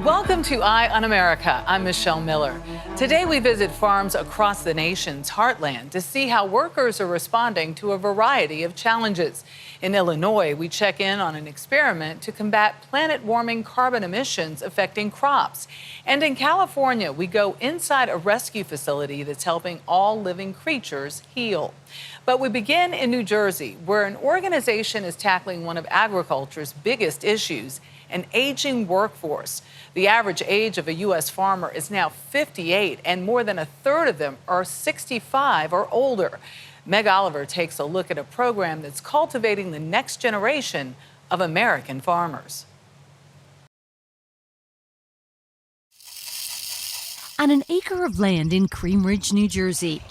Welcome to Eye on America. I'm Michelle Miller. Today we visit farms across the nation's heartland to see how workers are responding to a variety of challenges. In Illinois, we check in on an experiment to combat planet-warming carbon emissions affecting crops. And in California, we go inside a rescue facility that's helping all living creatures heal. But we begin in New Jersey, where an organization is tackling one of agriculture's biggest issues, an aging workforce. The average age of a U.S. farmer is now 58, and more than a third of them are 65 or older. Meg Oliver takes a look at a program that's cultivating the next generation of American farmers. On an acre of land in Cream Ridge, New Jersey,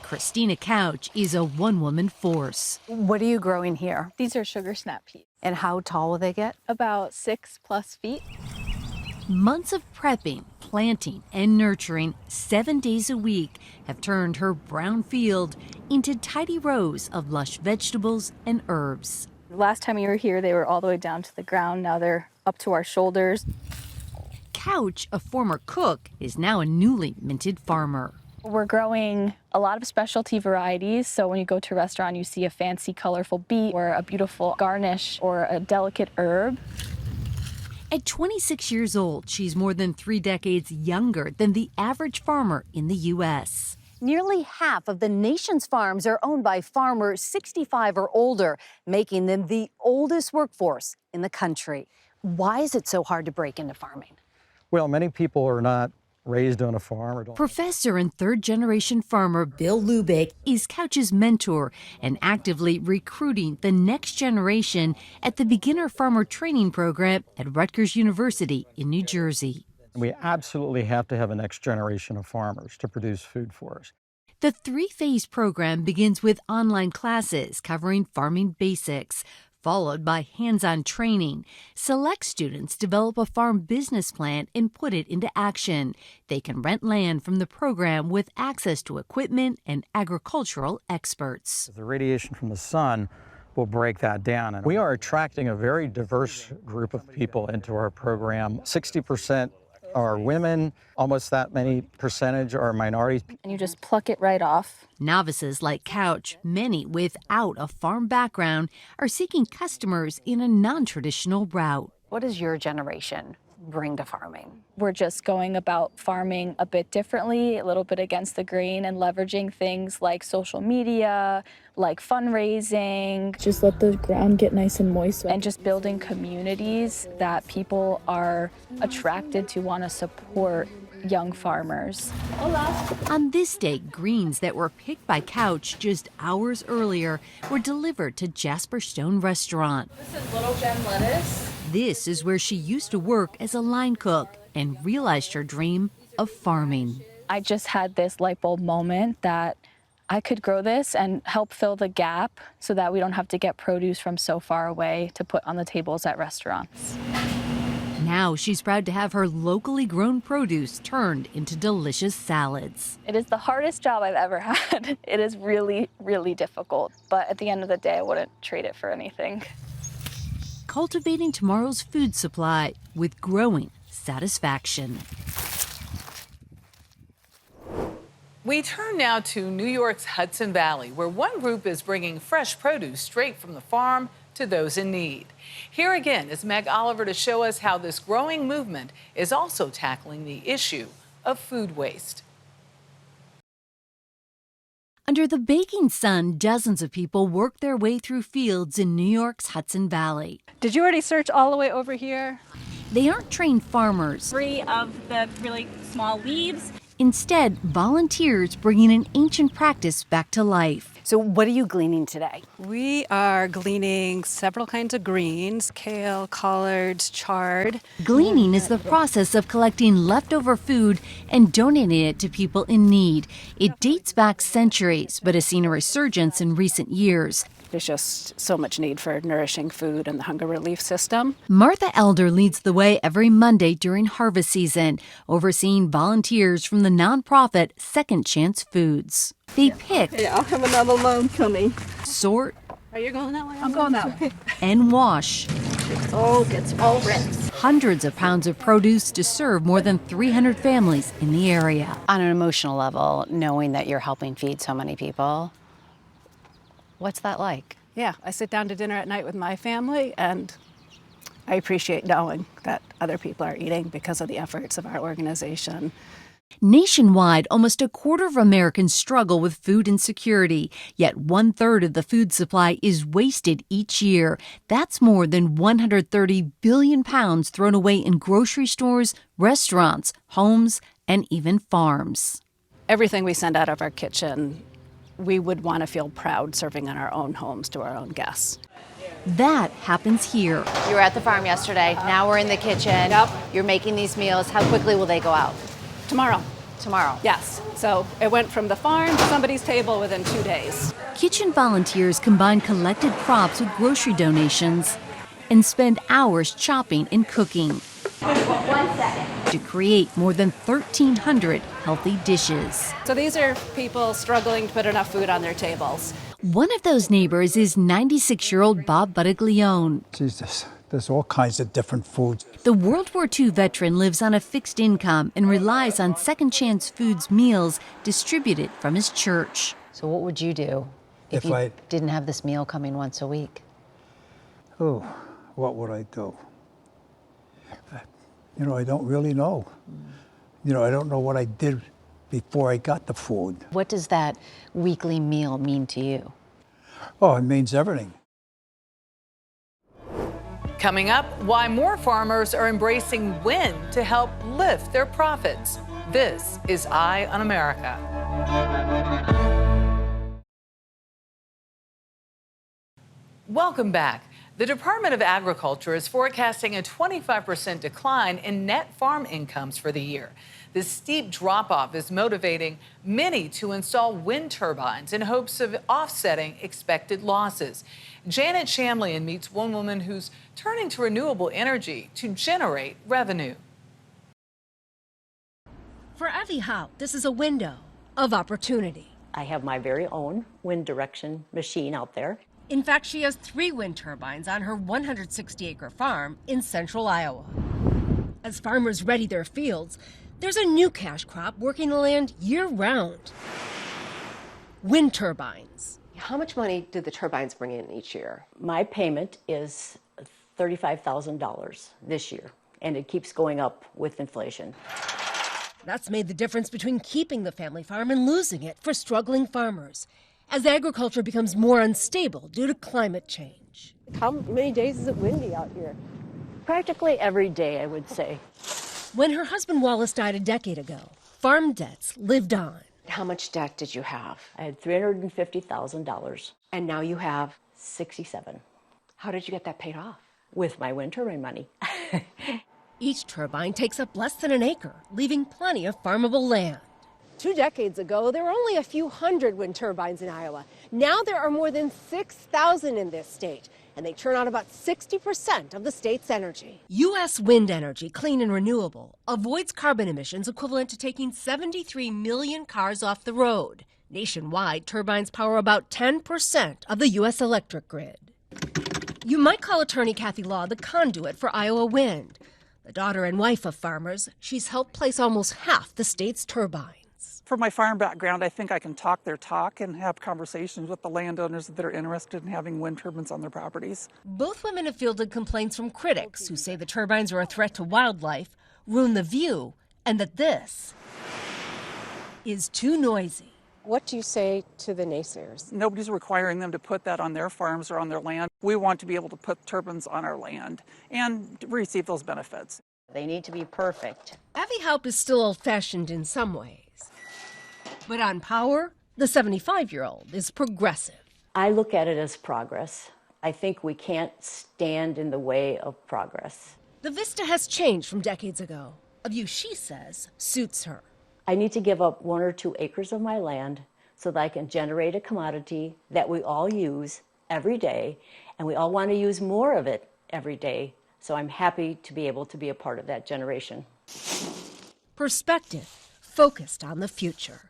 Christina Couch is a one-woman force. What are you growing here? These are sugar snap peas. And how tall will they get? About 6+ feet. Months of prepping, planting, and nurturing 7 days a week have turned her brown field into tidy rows of lush vegetables and herbs. Last time you were here, they were all the way down to the ground. Now they're up to our shoulders. Couch, a former cook, is now a newly minted farmer. We're growing a lot of specialty varieties. So when you go to a restaurant, you see a fancy, colorful beet or a beautiful garnish or a delicate herb. At 26 years old, she's more than 3 decades younger than the average farmer in the U.S. Nearly half of the nation's farms are owned by farmers 65 or older, making them the oldest workforce in the country. Why is it so hard to break into farming? Well, many people are not raised on a farm. Or don't. Professor and third-generation farmer Bill Lubick is Couch's mentor and actively recruiting the next generation at the Beginner Farmer Training Program at Rutgers University in New Jersey. We absolutely have to have a next generation of farmers to produce food for us. The 3-phase program begins with online classes covering farming basics, followed by hands-on training. Select students develop a farm business plan and put it into action. They can rent land from the program with access to equipment and agricultural experts. The radiation from the sun will break that down. And we are attracting a very diverse group of people into our program. 60% are women, almost that many percentage are minorities. And you just pluck it right off. Novices like Couch, many without a farm background, are seeking customers in a non-traditional route. What does your generation bring to farming? We're just going about farming a bit differently, a little bit against the grain, and leveraging things like social media, like fundraising. Just let the ground get nice and moist. And just building communities that people are attracted to, want to support young farmers. On this day, greens that were picked by Couch just hours earlier were delivered to Jasper Stone Restaurant. This is little gem lettuce. This is where she used to work as a line cook and realized her dream of farming. I just had this light bulb moment that I could grow this and help fill the gap so that we don't have to get produce from so far away to put on the tables at restaurants. Now she's proud to have her locally grown produce turned into delicious salads. It is the hardest job I've ever had. It is really, really difficult. But at the end of the day, I wouldn't trade it for anything. Cultivating tomorrow's food supply with growing satisfaction. We turn now to New York's Hudson Valley, where one group is bringing fresh produce straight from the farm to those in need. Here again is Meg Oliver to show us how this growing movement is also tackling the issue of food waste. Under the baking sun, dozens of people work their way through fields in New York's Hudson Valley. Did you already search all the way over here? They aren't trained farmers. 3 of the really small leaves. Instead, volunteers bringing an ancient practice back to life. So what are you gleaning today? We are gleaning several kinds of greens: kale, collards, chard. Gleaning is the process of collecting leftover food and donating it to people in need. It dates back centuries, but has seen a resurgence in recent years. There's just so much need for nourishing food in the hunger relief system. Martha Elder leads the way every Monday during harvest season, overseeing volunteers from the nonprofit Second Chance Foods. They pick, Yeah, I'll have another load coming. sort, Are you going that way? I'm going that way. and wash. Gets all rinsed. hundreds of pounds of produce to serve more than 300 families in the area. On an emotional level, knowing that you're helping feed so many people, what's that like? Yeah, I sit down to dinner at night with my family, and I appreciate knowing that other people are eating because of the efforts of our organization. Nationwide, almost a quarter of Americans struggle with food insecurity, yet 1/3 of the food supply is wasted each year. That's more than 130 billion pounds thrown away in grocery stores, restaurants, homes, and even farms. Everything we send out of our kitchen, we would want to feel proud serving in our own homes to our own guests. That happens here. You were at the farm yesterday. Now we're in the kitchen. Yep. You're making these meals. How quickly will they go out? Tomorrow. Yes. So it went from the farm to somebody's table within 2 days. Kitchen volunteers combine collected crops with grocery donations and spend hours chopping and cooking 1 second. to create more than 1,300 healthy dishes. So these are people struggling to put enough food on their tables. One of those neighbors is 96-year-old Bob Buttiglione. Jesus, there's all kinds of different foods. The World War II veteran lives on a fixed income and relies on Second Chance Foods meals distributed from his church. So what would you do if you didn't have this meal coming once a week? Oh, what would I do? I don't really know. I don't know what I did before I got the food. What does that weekly meal mean to you? Oh, it means everything. Coming up, why more farmers are embracing wind to help lift their profits. This is Eye on America. Welcome back. The Department of Agriculture is forecasting a 25% decline in net farm incomes for the year. This steep drop-off is motivating many to install wind turbines in hopes of offsetting expected losses. Janet Shamlian meets one woman who's turning to renewable energy to generate revenue. For Evie Howe, this is a window of opportunity. I have my very own wind direction machine out there. In fact, she has 3 wind turbines on her 160-acre farm in central Iowa. As farmers ready their fields, there's a new cash crop working the land year-round. Wind turbines. How much money do the turbines bring in each year? My payment is $35,000 this year, and it keeps going up with inflation. That's made the difference between keeping the family farm and losing it for struggling farmers, as agriculture becomes more unstable due to climate change. How many days is it windy out here? Practically every day, I would say. When her husband Wallace died a decade ago, farm debts lived on. How much debt did you have? I had $350,000. And now you have, $67,000 how did you get that paid off? with my wind turbine money. Each turbine takes up less than an acre, leaving plenty of farmable land. 2 decades ago, there were only a few hundred wind turbines in Iowa. Now there are more than 6,000 in this state, and they turn out about 60% of the state's energy. U.S. wind energy, clean and renewable, avoids carbon emissions equivalent to taking 73 million cars off the road. Nationwide, turbines power about 10% of the U.S. electric grid. You might call attorney Kathy Law the conduit for Iowa Wind. The daughter and wife of farmers, she's helped place almost half the state's turbines. For my farm background, I think I can talk their talk and have conversations with the landowners that are interested in having wind turbines on their properties. Both women have fielded complaints from critics who say the turbines are a threat to wildlife, ruin the view, and that this is too noisy. What do you say to the naysayers? Nobody's requiring them to put that on their farms or on their land. We want to be able to put turbines on our land and receive those benefits. They need to be perfect. Evie Howe is still old-fashioned in some ways. But on power, the 75-year-old is progressive. I look at it as progress. I think we can't stand in the way of progress. The vista has changed from decades ago, a view she says suits her. I need to give up 1 or 2 acres of my land so that I can generate a commodity that we all use every day, and we all want to use more of it every day. So I'm happy to be able to be a part of that generation. Perspective, focused on the future.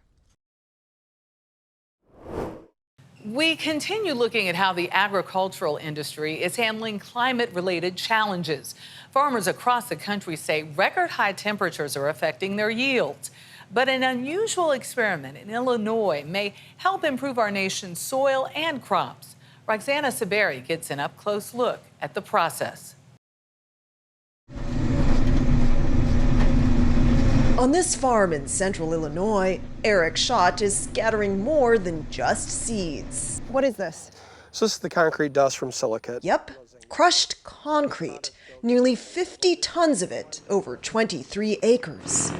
We continue looking at how the agricultural industry is handling climate-related challenges. Farmers across the country say record high temperatures are affecting their yields. But an unusual experiment in Illinois may help improve our nation's soil and crops. Roxana Saberi gets an up-close look at the process. On this farm in central Illinois, Eric Schott is scattering more than just seeds. What is this? So this is the concrete dust from silicate. Yep, crushed concrete. Nearly 50 tons of it over 23 acres.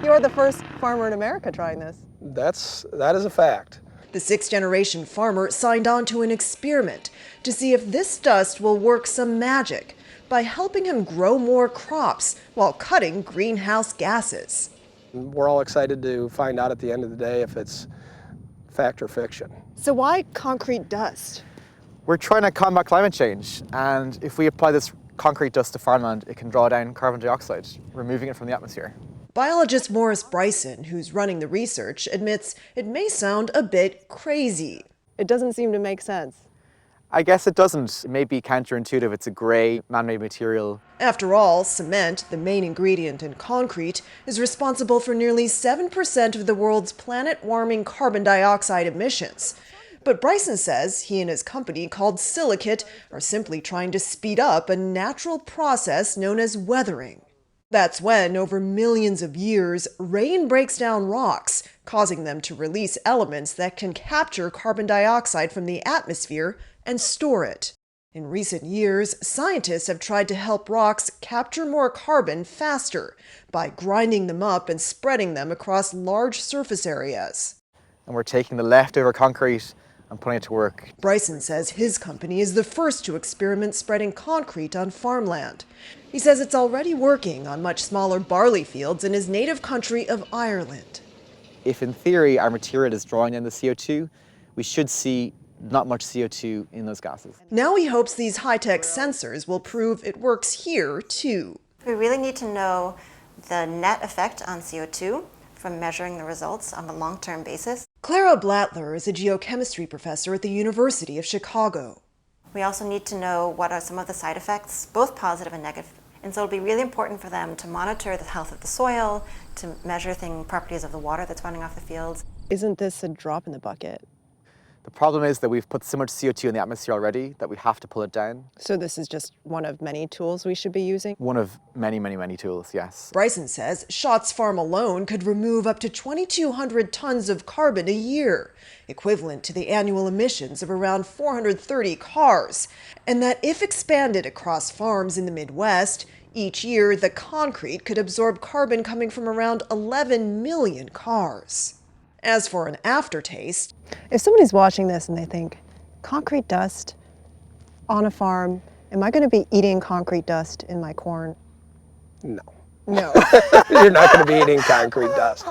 You're the first farmer in America trying this. That is a fact. The sixth-generation farmer signed on to an experiment to see if this dust will work some magic by helping him grow more crops while cutting greenhouse gases. We're all excited to find out at the end of the day if it's fact or fiction. So why concrete dust? We're trying to combat climate change, and if we apply this concrete dust to farmland, it can draw down carbon dioxide, removing it from the atmosphere. Biologist Morris Bryson, who's running the research, admits it may sound a bit crazy. It doesn't seem to make sense. I guess it doesn't. It may be counterintuitive. It's a grey, man-made material. After all, cement, the main ingredient in concrete, is responsible for nearly 7% of the world's planet-warming carbon dioxide emissions. But Bryson says he and his company, called Silicate, are simply trying to speed up a natural process known as weathering. That's when, over millions of years, rain breaks down rocks, causing them to release elements that can capture carbon dioxide from the atmosphere and store it. In recent years, scientists have tried to help rocks capture more carbon faster by grinding them up and spreading them across large surface areas. And we're taking the leftover concrete and putting it to work. Bryson says his company is the first to experiment spreading concrete on farmland. He says it's already working on much smaller barley fields in his native country of Ireland. If in theory our material is drawing in the CO2, we should see not much CO2 in those gases. Now he hopes these high-tech sensors will prove it works here too. We really need to know the net effect on CO2 from measuring the results on a long-term basis. Clara Blattler is a geochemistry professor at the University of Chicago. We also need to know what are some of the side effects, both positive and negative. And so it'll be really important for them to monitor the health of the soil, to measure properties of the water that's running off the fields. Isn't this a drop in the bucket? The problem is that we've put so much CO2 in the atmosphere already that we have to pull it down. So this is just one of many tools we should be using? One of many, many, many tools, yes. Bryson says Schott's farm alone could remove up to 2,200 tons of carbon a year, equivalent to the annual emissions of around 430 cars. And that if expanded across farms in the Midwest, each year the concrete could absorb carbon coming from around 11 million cars. As for an aftertaste, if somebody's watching this and they think, concrete dust on a farm, am I going to be eating concrete dust in my corn? No. No. You're not going to be eating concrete dust.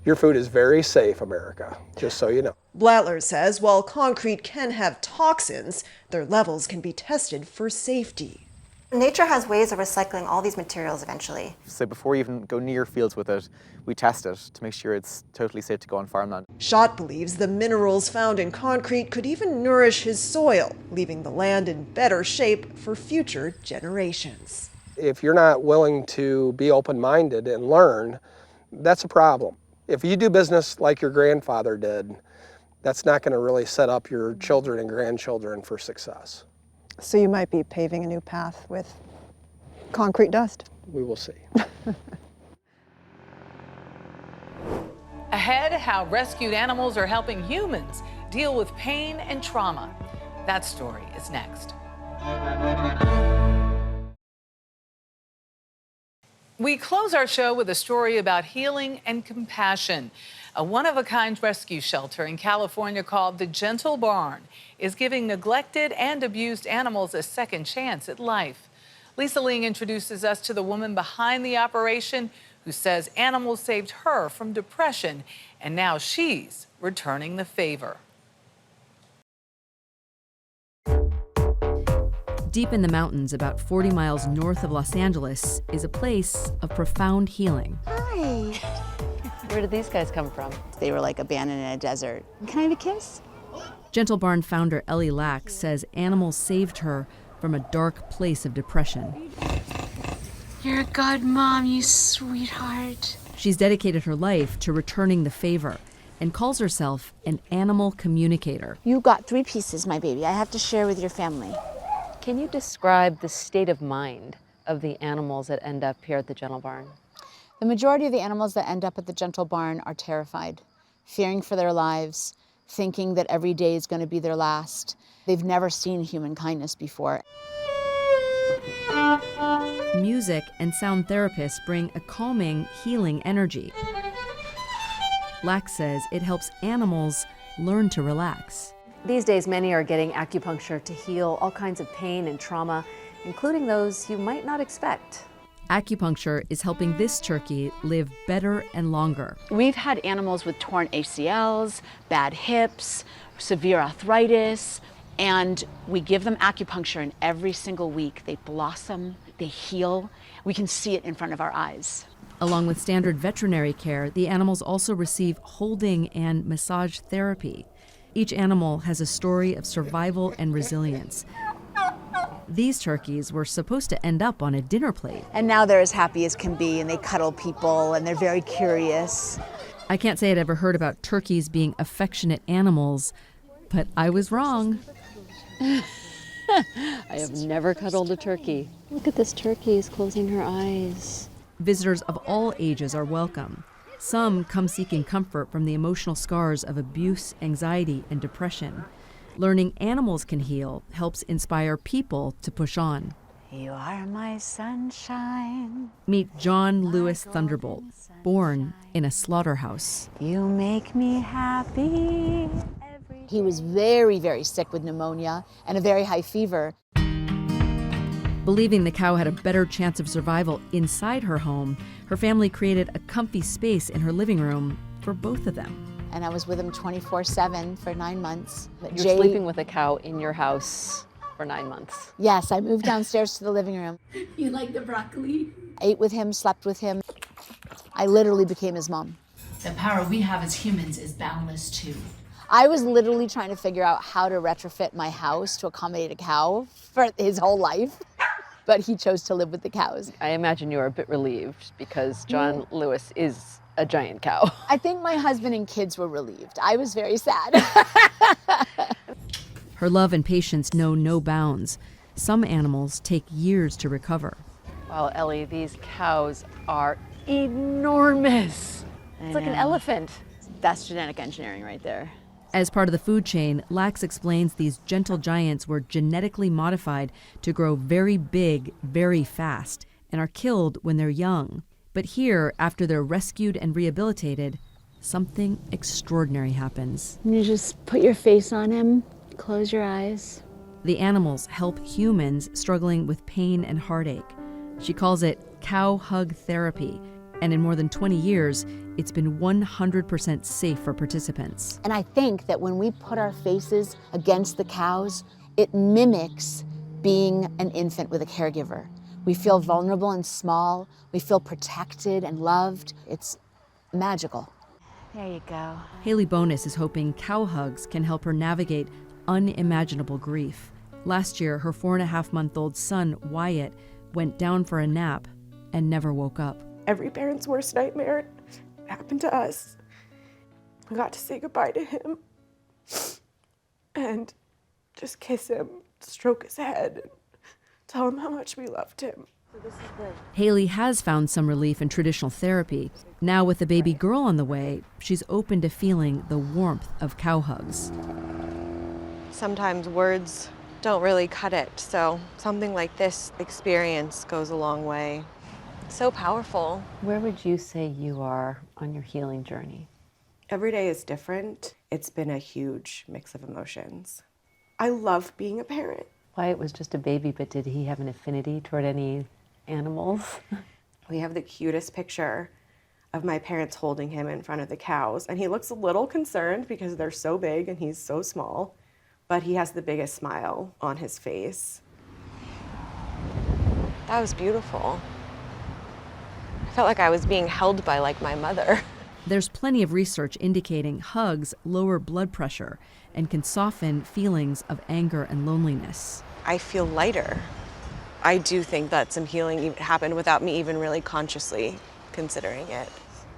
Your food is very safe, America, just so you know. Blattler says while concrete can have toxins, their levels can be tested for safety. Nature has ways of recycling all these materials eventually. So before you even go near fields with it, we test it to make sure it's totally safe to go on farmland. Schott believes the minerals found in concrete could even nourish his soil, leaving the land in better shape for future generations. If you're not willing to be open-minded and learn, that's a problem. If you do business like your grandfather did, that's not going to really set up your children and grandchildren for success. So you might be paving a new path with concrete dust. We will see. Ahead, how rescued animals are helping humans deal with pain and trauma. That story is next. We close our show with a story about healing and compassion. A one-of-a-kind rescue shelter in California called the Gentle Barn is giving neglected and abused animals a second chance at life. Lisa Ling introduces us to the woman behind the operation who says animals saved her from depression, and now she's returning the favor. Deep in the mountains, about 40 miles north of Los Angeles, is a place of profound healing. Hi. Where did these guys come from? They were like abandoned in a desert. Can I have a kiss? Gentle Barn founder Ellie Lack says animals saved her from a dark place of depression. You're a good mom, you sweetheart. She's dedicated her life to returning the favor and calls herself an animal communicator. You got 3 pieces, my baby. I have to share with your family. Can you describe the state of mind of the animals that end up here at the Gentle Barn? The majority of the animals that end up at the Gentle Barn are terrified, fearing for their lives, thinking that every day is going to be their last. They've never seen human kindness before. Music and sound therapists bring a calming, healing energy. Lack says it helps animals learn to relax. These days, many are getting acupuncture to heal all kinds of pain and trauma, including those you might not expect. Acupuncture is helping this turkey live better and longer. We've had animals with torn ACLs, bad hips, severe arthritis, and we give them acupuncture, and every single week they blossom, they heal. We can see it in front of our eyes. Along with standard veterinary care, the animals also receive holding and massage therapy. Each animal has a story of survival and resilience. These turkeys were supposed to end up on a dinner plate. And now they're as happy as can be, and they cuddle people, and they're very curious. I can't say I'd ever heard about turkeys being affectionate animals, but I was wrong. I have never cuddled a turkey. Look at this turkey, is closing her eyes. Visitors of all ages are welcome. Some come seeking comfort from the emotional scars of abuse, anxiety, and depression. Learning animals can heal helps inspire people to push on. You are my sunshine. Meet John Lewis Thunderbolt, born in a slaughterhouse. You make me happy. He was very, very sick with pneumonia and a very high fever. Believing the cow had a better chance of survival inside her home, her family created a comfy space in her living room for both of them. And I was with him 24/7 for 9 months. But You're sleeping with a cow in your house for 9 months. Yes, I moved downstairs to the living room. You like the broccoli? Ate with him, slept with him. I literally became his mom. The power we have as humans is boundless too. I was literally trying to figure out how to retrofit my house to accommodate a cow for his whole life. But he chose to live with the cows. I imagine you are a bit relieved because John Lewis is a giant cow. I think my husband and kids were relieved. I was very sad. Her love and patience know no bounds. Some animals take years to recover. Wow, Ellie, these cows are enormous. It's like an elephant. That's genetic engineering right there. As part of the food chain, Lax explains these gentle giants were genetically modified to grow very big, very fast, and are killed when they're young. But here, after they're rescued and rehabilitated, something extraordinary happens. You just put your face on him, close your eyes. The animals help humans struggling with pain and heartache. She calls it cow hug therapy, and in more than 20 years, it's been 100% safe for participants. And I think that when we put our faces against the cows, it mimics being an infant with a caregiver. We feel vulnerable and small. We feel protected and loved. It's magical. There you go. Haley Bonus is hoping cow hugs can help her navigate unimaginable grief. Last year, her 4.5-month-old son, Wyatt, went down for a nap and never woke up. Every parent's worst nightmare happened to us. We got to say goodbye to him and just kiss him, stroke his head, and tell him how much we loved him. Haley has found some relief in traditional therapy. Now with a baby girl on the way, she's open to feeling the warmth of cow hugs. Sometimes words don't really cut it, so something like this experience goes a long way. So powerful. Where would you say you are on your healing journey? Every day is different. It's been a huge mix of emotions. I love being a parent. Wyatt was just a baby, but did he have an affinity toward any animals? We have the cutest picture of my parents holding him in front of the cows, and he looks a little concerned because they're so big and he's so small, but he has the biggest smile on his face. That was beautiful. I felt like I was being held by like my mother. There's plenty of research indicating hugs lower blood pressure and can soften feelings of anger and loneliness. I feel lighter. I do think that some healing happened without me even really consciously considering it.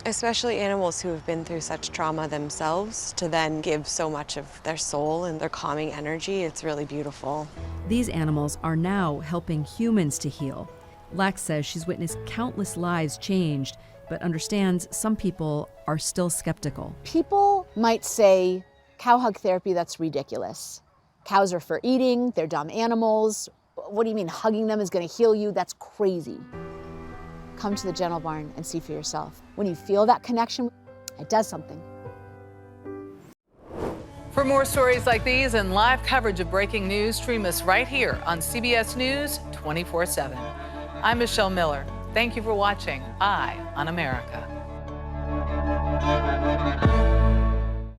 Especially animals who have been through such trauma themselves, to then give so much of their soul and their calming energy, it's really beautiful. These animals are now helping humans to heal. Lax says she's witnessed countless lives changed, but understands some people are still skeptical. People might say, cow hug therapy, that's ridiculous. Cows are for eating, they're dumb animals. What do you mean hugging them is going to heal you? That's crazy. Come to the Gentle Barn and see for yourself. When you feel that connection, it does something. For more stories like these and live coverage of breaking news, stream us right here on CBS News 24/7. I'm Michelle Miller. Thank you for watching Eye on America.